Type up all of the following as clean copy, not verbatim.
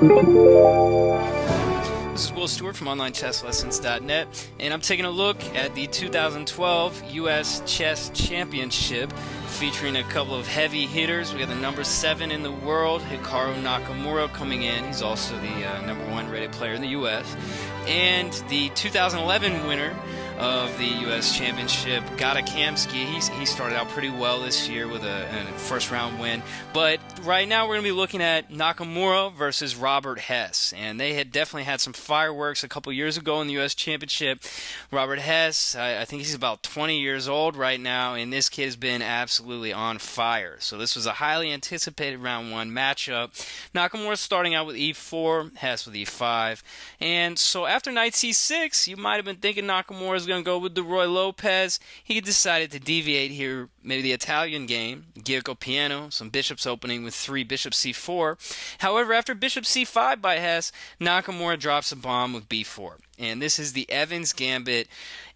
This is Will Stewart from OnlineChessLessons.net, and I'm taking a look at the 2012 U.S. Chess Championship, featuring a couple of heavy hitters. We got the number 7 in the world, Hikaru Nakamura, coming in. He's also the number 1 rated player in the U.S. And the 2011 winner of the U.S. Championship, Giucco-Piano. He started out pretty well this year with a first-round win. But right now we're going to be looking at Nakamura versus Robert Hess. And they had definitely had some fireworks a couple years ago in the U.S. Championship. Robert Hess, I think he's about 20 years old right now, and this kid has been absolutely on fire. So this was a highly anticipated round 1 matchup. Nakamura starting out with e4, Hess with e5. And so after knight c6, you might have been thinking Nakamura is going to go with the Roy Lopez. He decided to deviate here, maybe the Italian game, Giucco-Piano, some bishops opening with 3 bishop c4. However, after bishop c5 by Hess, Nakamura drops a bomb with b4. And this is the Evans Gambit,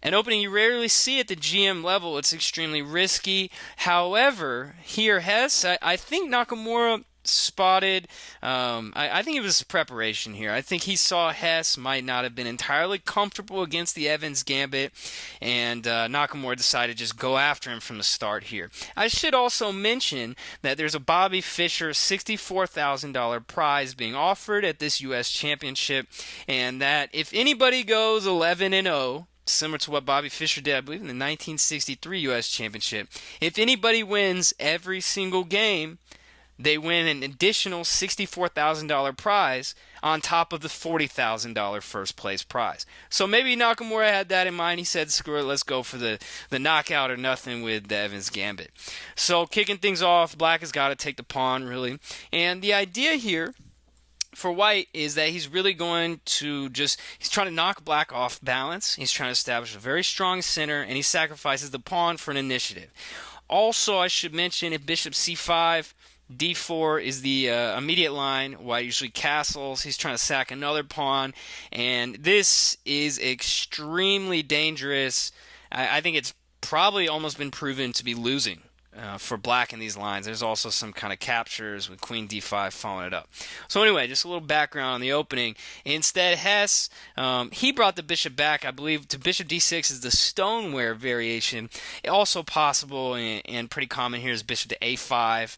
an opening you rarely see at the GM level. It's extremely risky. However, here Hess, I think Nakamura spotted, I think it was preparation here. I think he saw Hess might not have been entirely comfortable against the Evans Gambit, and Nakamura decided to just go after him from the start here. I should also mention that there's a Bobby Fischer $64,000 prize being offered at this U.S. Championship, and that if anybody goes 11-0, similar to what Bobby Fischer did, I believe, in the 1963 U.S. Championship, if anybody wins every single game, they win an additional $64,000 prize on top of the $40,000 first place prize. So maybe Nakamura had that in mind. He said, screw it, let's go for the knockout or nothing with the Evans Gambit. So kicking things off, Black has got to take the pawn, really. And the idea here for White is that he's really going to he's trying to knock Black off balance. He's trying to establish a very strong center, and he sacrifices the pawn for an initiative. Also, I should mention, if bishop c5, d4 is the immediate line. White usually castles. He's trying to sack another pawn, and this is extremely dangerous. I think it's probably almost been proven to be losing for Black in these lines. There's also some kind of captures with queen d5 following it up. So anyway, just a little background on the opening. Instead, Hess, he brought the bishop back, I believe, to bishop d6 is the Stone-Ware Variation. Also possible and pretty common here is bishop to a5,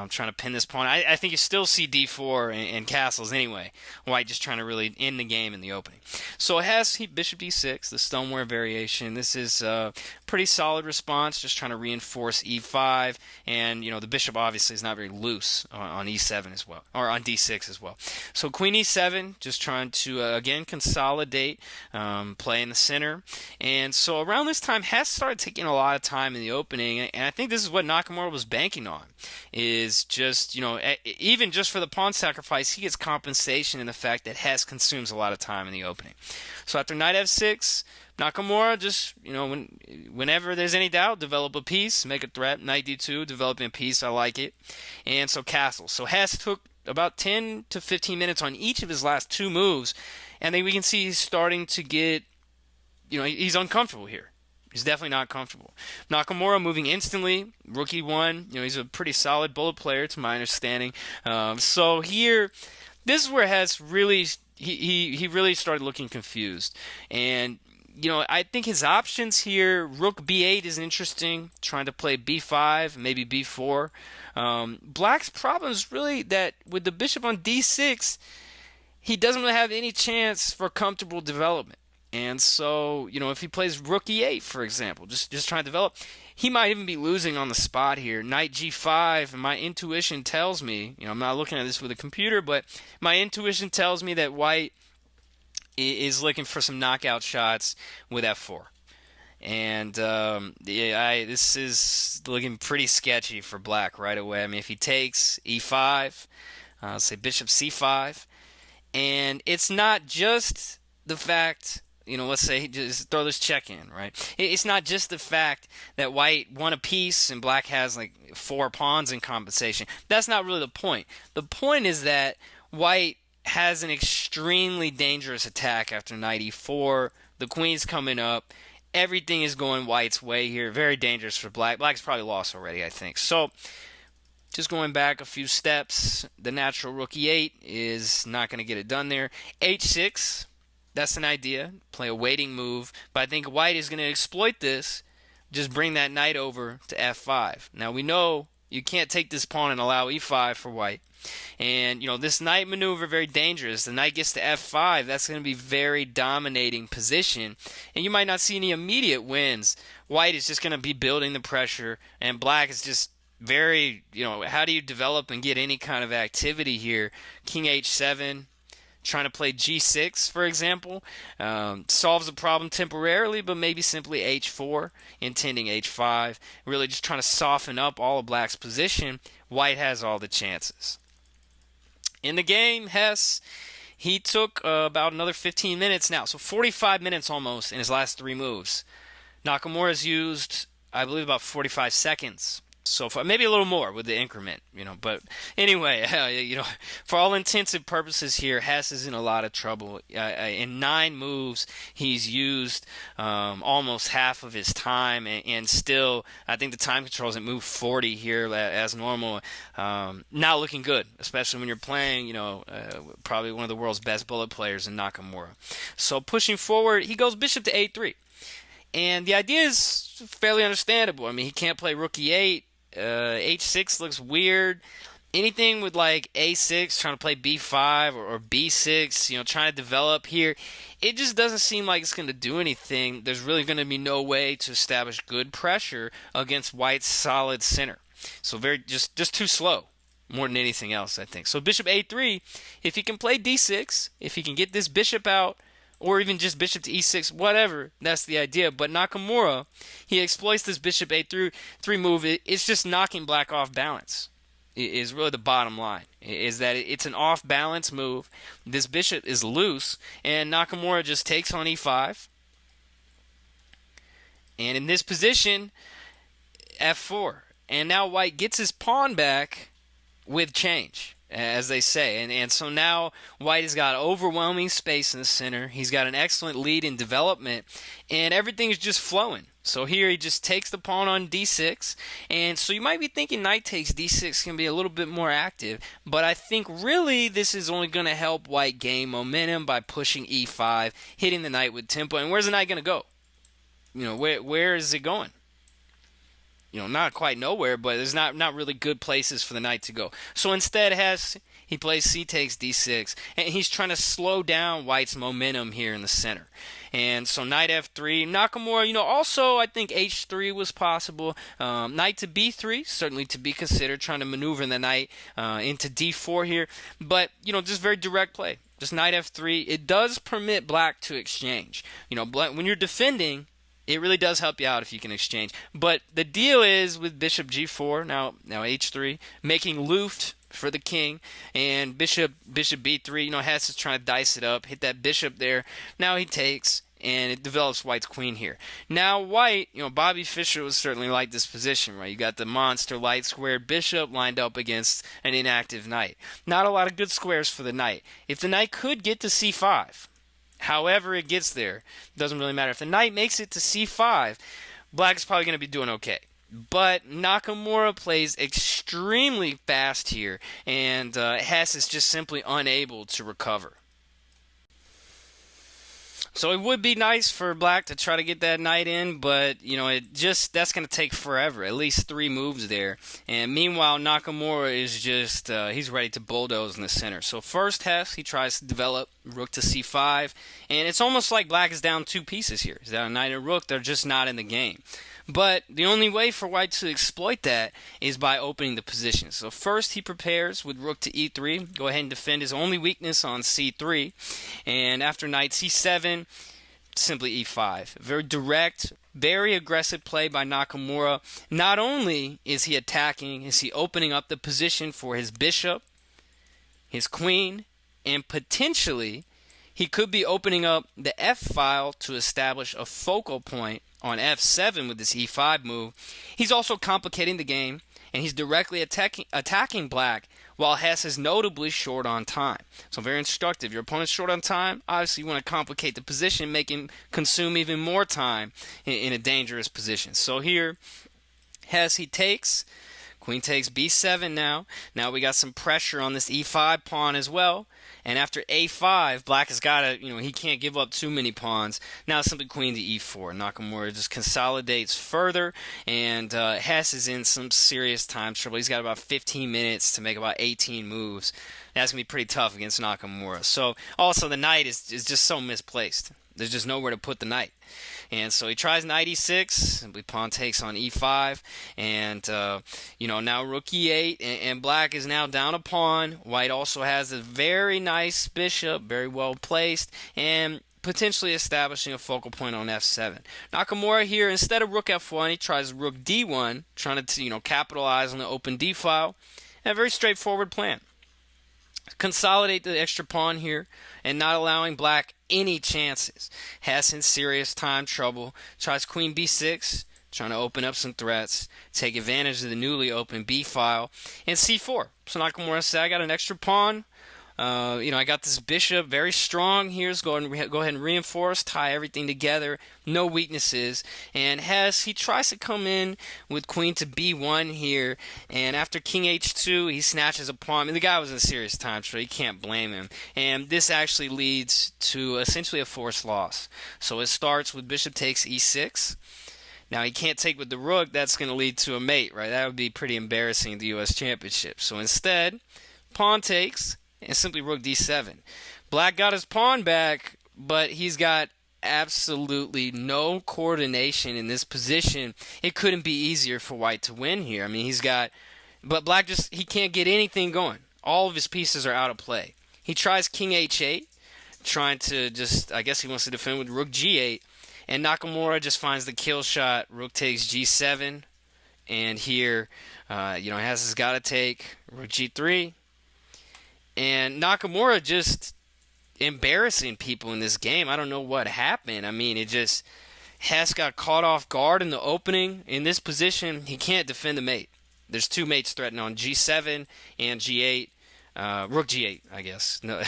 trying to pin this pawn. I think you still see d4 and castles anyway. White just trying to really end the game in the opening. So Hess, bishop d6, the Stone-Ware Variation. This is a pretty solid response, just trying to reinforce e5. And the bishop obviously is not very loose on e7 as well, or on d6 as well. So queen e7, just trying to again consolidate, play in the center. And so around this time, Hess started taking a lot of time in the opening, and I think this is what Nakamura was banking on, is just even just for the pawn sacrifice, he gets compensation in the fact that Hess consumes a lot of time in the opening. So after knight f6, Nakamura just, whenever there's any doubt, develop a piece, make a threat. Knight d2, developing a piece, I like it. And so castle. So Hess took about 10 to 15 minutes on each of his last 2 moves, and then we can see he's starting to get, he's uncomfortable here. He's definitely not comfortable. Nakamura moving instantly, rook e1. He's a pretty solid bullet player, to my understanding. So here, this is where Hess really, he really started looking confused. And I think his options here, rook b8 is interesting, trying to play b5, maybe b4. Black's problem is really that with the bishop on d6, he doesn't really have any chance for comfortable development. And so, if he plays rook e8, for example, just trying to develop, he might even be losing on the spot here. Knight g5, and my intuition tells me, I'm not looking at this with a computer, but my intuition tells me that White is looking for some knockout shots with f4. And this is looking pretty sketchy for Black right away. I mean, if he takes e5, say bishop c5, and it's not just the fact, let's say just throw this check in, right? It's not just the fact that White won a piece and Black has like 4 pawns in compensation. That's not really the point. The point is that White has an extremely dangerous attack after knight e4. The queen's coming up. Everything is going White's way here. Very dangerous for Black. Black's probably lost already, I think. So Just going back a few steps, the natural rook e8 is not going to get it done there. h6, that's an idea. Play a waiting move, but I think white is going to exploit this. Just bring that knight over to f5. Now we know you can't take this pawn and allow e5 for white. And, this knight maneuver, very dangerous. The knight gets to f5. That's going to be very dominating position. And you might not see any immediate wins. White is just going to be building the pressure. And black is just very, how do you develop and get any kind of activity here? King h7. Trying to play g6, for example, solves the problem temporarily, but maybe simply h4, intending h5. Really just trying to soften up all of black's position. White has all the chances. In the game, Hess, he took about another 15 minutes now, so 45 minutes almost in his last 3 moves. Nakamura's used, I believe, about 45 seconds so far, maybe a little more with the increment, but anyway, for all intents and purposes here, Hess is in a lot of trouble. In 9 moves, he's used almost half of his time, and still, I think the time control isn't moved 40 here as normal. Not looking good, especially when you're playing, probably one of the world's best bullet players in Nakamura. So pushing forward, he goes bishop to a3. And the idea is fairly understandable. I mean, he can't play rook e8. H6 looks weird. Anything with like a6, trying to play b5 or b6, trying to develop here, it just doesn't seem like it's going to do anything. There's really going to be no way to establish good pressure against white's solid center. So just too slow, more than anything else, I think. So bishop a3, if he can play d6, if he can get this bishop out, or even just bishop to e6, whatever, that's the idea. But Nakamura, he exploits this bishop a3 move. It's just knocking black off balance, is really the bottom line, is that it's an off-balance move. This bishop is loose, and Nakamura just takes on e5. And in this position, f4. And now white gets his pawn back with change, as they say. And so now white has got overwhelming space in the center. He's got an excellent lead in development, and everything is just flowing. So here he just takes the pawn on d6, and so you might be thinking knight takes d6 can be a little bit more active, but I think really this is only going to help white gain momentum by pushing e5, hitting the knight with tempo. And where's the knight going to go? Where is it going? Not quite nowhere, but there's not really good places for the knight to go. So instead, he plays c takes d6, and he's trying to slow down white's momentum here in the center. And so knight f3, Nakamura, also I think h3 was possible. Knight to b3, certainly to be considered, trying to maneuver the knight into d4 here. But, just very direct play. Just knight f3. It does permit black to exchange. When you're defending, it really does help you out if you can exchange. But the deal is with bishop g4, now h3, making Luft for the king, and bishop b3, Hess is trying to dice it up, hit that bishop there. Now he takes, and it develops white's queen here. Now white, Bobby Fischer was certainly like this position, right? You got the monster light squared bishop lined up against an inactive knight. Not a lot of good squares for the knight. If the knight could get to c5, however it gets there, doesn't really matter. If the knight makes it to c5, black is probably going to be doing okay. But Nakamura plays extremely fast here, and Hess is just simply unable to recover. So it would be nice for black to try to get that knight in, but that's going to take forever, at least 3 moves there. And meanwhile, Nakamura is just he's ready to bulldoze in the center. So first Hess, he tries to develop rook to c5, and it's almost like black is down 2 pieces here. He's down a knight and rook. They're just not in the game. But the only way for white to exploit that is by opening the position. So first he prepares with rook to e3. Go ahead and defend his only weakness on c3. And after knight c7, simply e5. Very direct, very aggressive play by Nakamura. Not only is he attacking, is he opening up the position for his bishop, his queen, and potentially he could be opening up the f-file to establish a focal point on f7 with this e5 move. He's also complicating the game, and he's directly attacking black, while Hess is notably short on time. So very instructive. Your opponent's short on time, obviously you want to complicate the position, make him consume even more time in a dangerous position. So here, Hess, he takes, Queen takes b7 now. Now we got some pressure on this e5 pawn as well. And after a5, black has got to, he can't give up too many pawns. Now it's simply queen to e4. Nakamura just consolidates further, and Hess is in some serious time trouble. He's got about 15 minutes to make about 18 moves. That's going to be pretty tough against Nakamura. So also the knight is just so misplaced. There's just nowhere to put the knight. And so he tries knight e6, simply pawn takes on e5, and now rook e8, and black is now down a pawn. White also has a very nice bishop, very well placed, and potentially establishing a focal point on f7. Nakamura here, instead of rook f1, he tries rook d1, trying to capitalize on the open d file. And a very straightforward plan. Consolidate the extra pawn here and not allowing black any chances. Hess in serious time trouble. Tries queen b6, trying to open up some threats, take advantage of the newly open b file, and c4. So Nakamura said, I got an extra pawn. I got this bishop very strong here. So go ahead and reinforce, tie everything together. No weaknesses. And Hess, he tries to come in with queen to b1 here. And after king h2, he snatches a pawn. I mean, the guy was in serious time, so you can't blame him. And this actually leads to essentially a forced loss. So it starts with bishop takes e6. Now, he can't take with the rook. That's going to lead to a mate, right? That would be pretty embarrassing at the U.S. Championship. So instead, pawn takes, and simply rook d7. Black got his pawn back, but he's got absolutely no coordination in this position. It couldn't be easier for white to win here. I mean, but black he can't get anything going. All of his pieces are out of play. He tries king h8, trying to I guess he wants to defend with rook g8, and Nakamura just finds the kill shot. Rook takes g7, and here, Hess has got to take rook g3. And Nakamura just embarrassing people in this game. I don't know what happened. I mean, Hess got caught off guard in the opening. In this position, he can't defend the mate. There's two mates threatened on g7 and g8. Rook g8, I guess. No,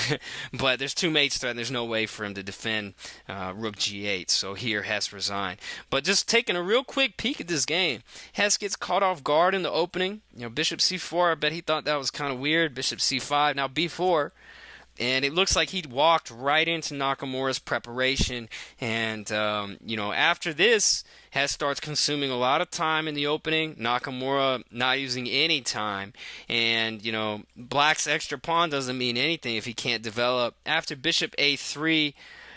but there's two mates threatened. There's no way for him to defend rook g8. So here, Hess resigned. But just taking a real quick peek at this game, Hess gets caught off guard in the opening. Bishop c4, I bet he thought that was kind of weird. Bishop c5, now b4. And it looks like he walked right into Nakamura's preparation. And, after this, Hess starts consuming a lot of time in the opening. Nakamura not using any time. And, black's extra pawn doesn't mean anything if he can't develop. After bishop a3,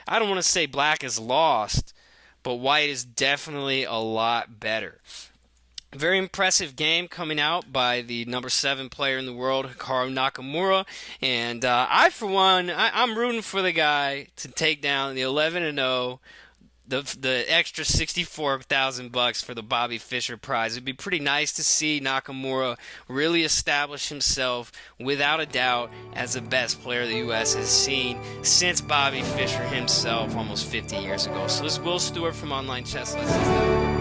I don't want to say black is lost, but white is definitely a lot better. Very impressive game coming out by the number 7 player in the world, Hikaru Nakamura. And for one, I'm rooting for the guy to take down the 11-0, the extra $64,000 for the Bobby Fischer prize. It'd be pretty nice to see Nakamura really establish himself, without a doubt, as the best player the U.S. has seen since Bobby Fischer himself almost 50 years ago. So this is Will Stewart from Online Chess Lessons.